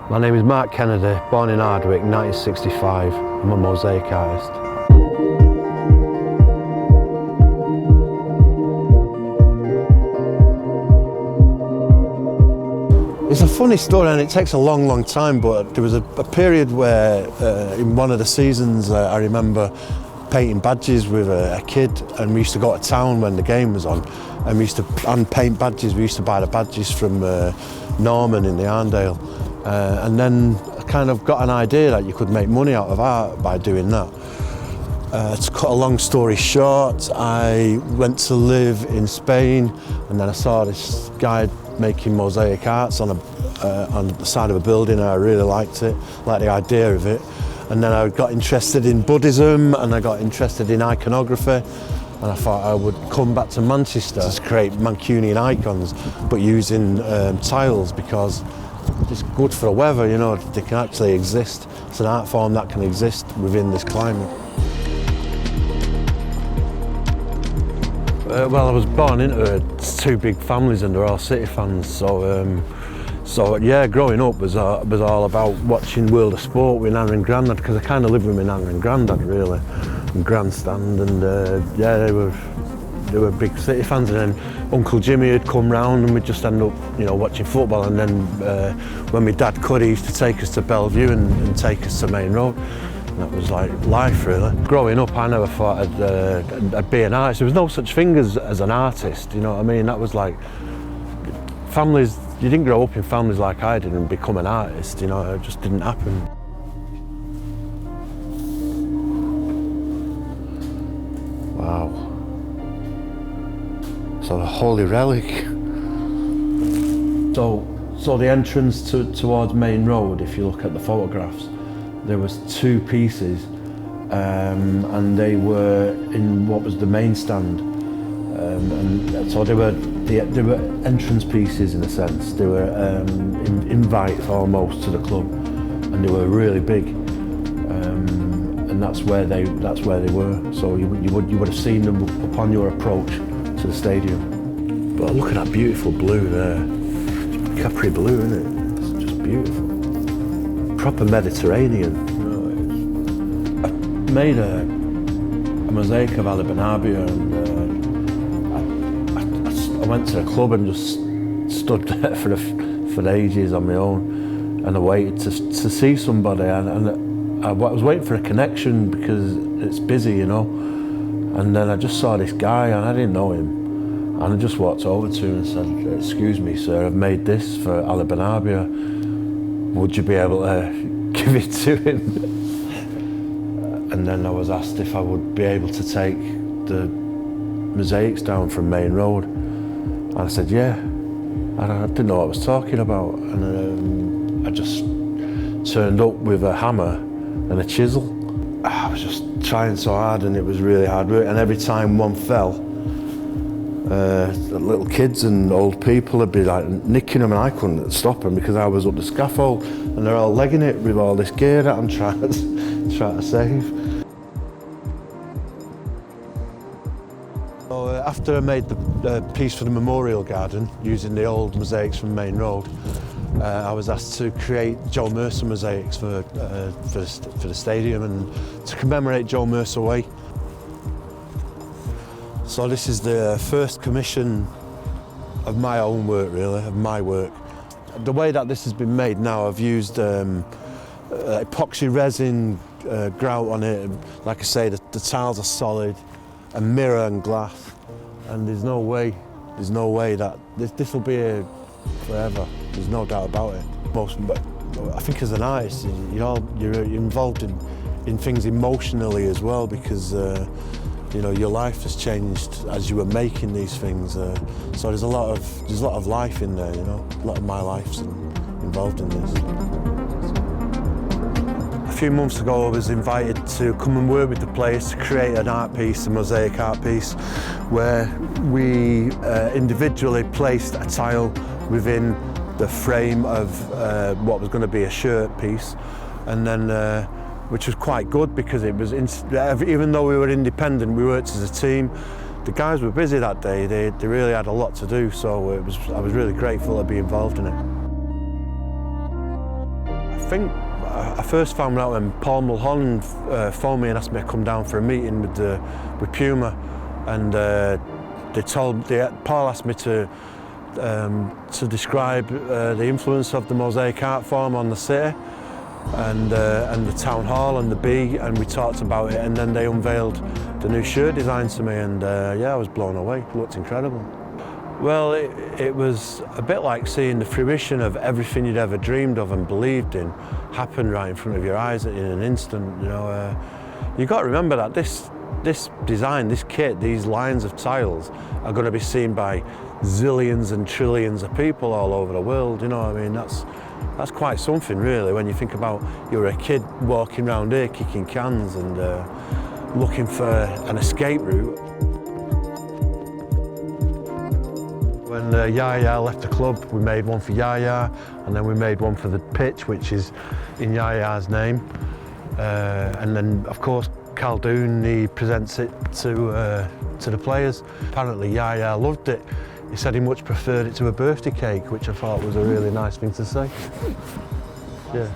My name is Mark Kennedy, born in Hardwick, 1965. I'm a mosaic artist. It's a funny story and it takes a long time, but there was a period where in one of the seasons I remember painting badges with a kid, and we used to go to town when the game was on and we used to paint badges. We used to buy the badges from Norman in the Arndale, and then I kind of got an idea that you could make money out of art by doing that. To cut a long story short, I went to live in Spain, and then I saw this guy making mosaic arts on the side of a building, and I really liked it, liked the idea of it. And then I got interested in Buddhism, and I got interested in iconography, and I thought I would come back to Manchester to create Mancunian icons, but using tiles, because it's good for the weather, you know, they can actually exist. It's an art form that can exist within this climate. Well, I was born into two big families and they're all City fans, so yeah, growing up was all about watching World of Sport with Nan and Grandad, because I kind of lived with my Nan and Grandad really, and Grandstand, and yeah, they were big City fans. And then Uncle Jimmy had come round and we'd just end up, you know, watching football. And then when my dad could, he used to take us to Bellevue and take us to Main Road. That was like life, really. Growing up, I never thought I'd be an artist. There was no such thing as an artist, you know what I mean? That was like, families, you didn't grow up in families like I did and become an artist, you know, it just didn't happen. Wow. So the holy relic. So the entrance towards Main Road, if you look at the photographs, there was two pieces, and they were in what was the main stand, and so they were entrance pieces in a sense. They were invites almost to the club, and they were really big, and that's where they were. So you would have seen them upon your approach to the stadium. But look at that beautiful blue there, Capri blue, isn't it? It's just beautiful. Proper Mediterranean. You know, I made a mosaic of Ali Benabia, and I went to the club and just stood there for ages on my own, and I waited to see somebody, and I was waiting for a connection because it's busy, you know. And then I just saw this guy, and I didn't know him, and I just walked over to him and said, "Excuse me, sir, I've made this for Ali Benabia. Would you be able to give it to him?" And then I was asked if I would be able to take the mosaics down from Main Road. And I said, yeah. And I didn't know what I was talking about. And I just turned up with a hammer and a chisel. I was just trying so hard, and it was really hard work. And every time one fell, little kids and old people would be like nicking them, and I couldn't stop them because I was up the scaffold, and they're all legging it with all this gear that I'm trying to save. So after I made the piece for the Memorial Garden using the old mosaics from Main Road, I was asked to create Joe Mercer mosaics for the stadium and to commemorate Joe Mercer Way. So this is the first commission of my own work, really, of my work. The way that this has been made now, I've used epoxy resin, grout on it. Like I say, the tiles are solid, a mirror and glass, and there's no way that this will be here forever. There's no doubt about it. But I think as an artist, you're involved in things emotionally as well, because you know, your life has changed as you were making these things. So there's a lot of life in there, you know. A lot of my life's involved in this. A few months ago, I was invited to come and work with the players to create an art piece, a mosaic art piece, where we individually placed a tile within the frame of what was going to be a shirt piece, and then which was quite good because it was, even though we were independent, we worked as a team. The guys were busy that day, they really had a lot to do, so I was really grateful to be involved in it. think I first found out when Paul Mulholland phoned me and asked me to come down for a meeting with Puma, and Paul asked me to describe the influence of the Mosaic art form on the city and the town hall and the B, and we talked about it, and then they unveiled the new shirt design to me, and yeah, I was blown away. It looked incredible. Well, it was a bit like seeing the fruition of everything you'd ever dreamed of and believed in happen right in front of your eyes in an instant. You know, you've got to remember that this design, this kit, these lines of tiles are going to be seen by zillions and trillions of people all over the world. You know, I mean, that's quite something, really, when you think about you're a kid walking around here kicking cans and looking for an escape route. When Yaya left the club, we made one for Yaya, and then we made one for the pitch, which is in Yaya's name. And then, of course, Khaldoon, he presents it to the players. Apparently Yaya loved it. He said he much preferred it to a birthday cake, which I thought was a really nice thing to say. Yeah.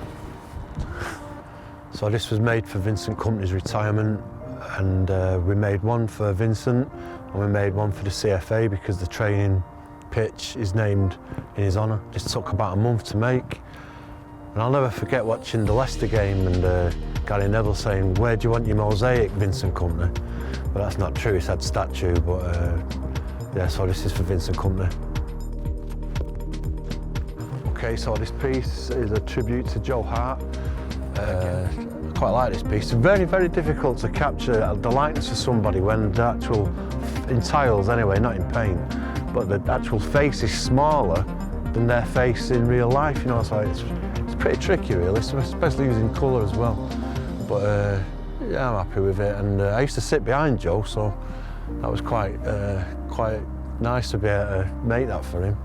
So this was made for Vincent Kompany's retirement, and we made one for Vincent, and we made one for the CFA because the training pitch is named in his honour. This took about a month to make, and I'll never forget watching the Leicester game and Gary Neville saying, "Where do you want your mosaic, Vincent Kompany?" But that's not true, he said statue, but yeah, so this is for Vincent Kompany. Okay, so this piece is a tribute to Joe Hart. I quite like this piece. It's very, very difficult to capture the likeness of somebody when the actual, in tiles anyway, not in paint, but the actual face is smaller than their face in real life, you know, so it's pretty tricky really, especially using colour as well. But yeah, I'm happy with it, and I used to sit behind Joe, so that was quite nice to be able to make that for him.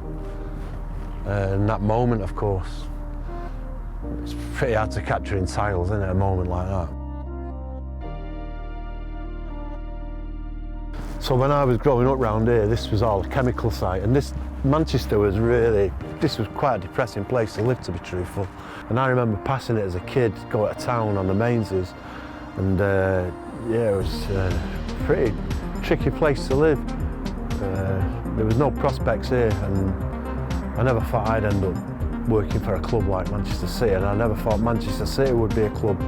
And that moment, of course, it's pretty hard to capture in tiles, isn't it, a moment like that. So when I was growing up round here, this was all a chemical site, and Manchester was this was quite a depressing place to live, to be truthful. And I remember passing it as a kid, go out of town on the Mainses, and yeah, it was a pretty tricky place to live. There was no prospects here, and I never thought I'd end up working for a club like Manchester City, and I never thought Manchester City would be a club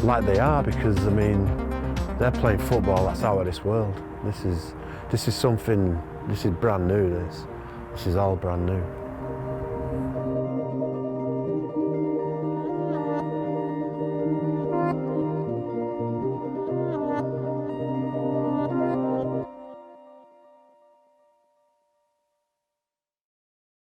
like they are, because I mean, they're playing football that's out of this world. This is something, this is brand new, this is all brand new.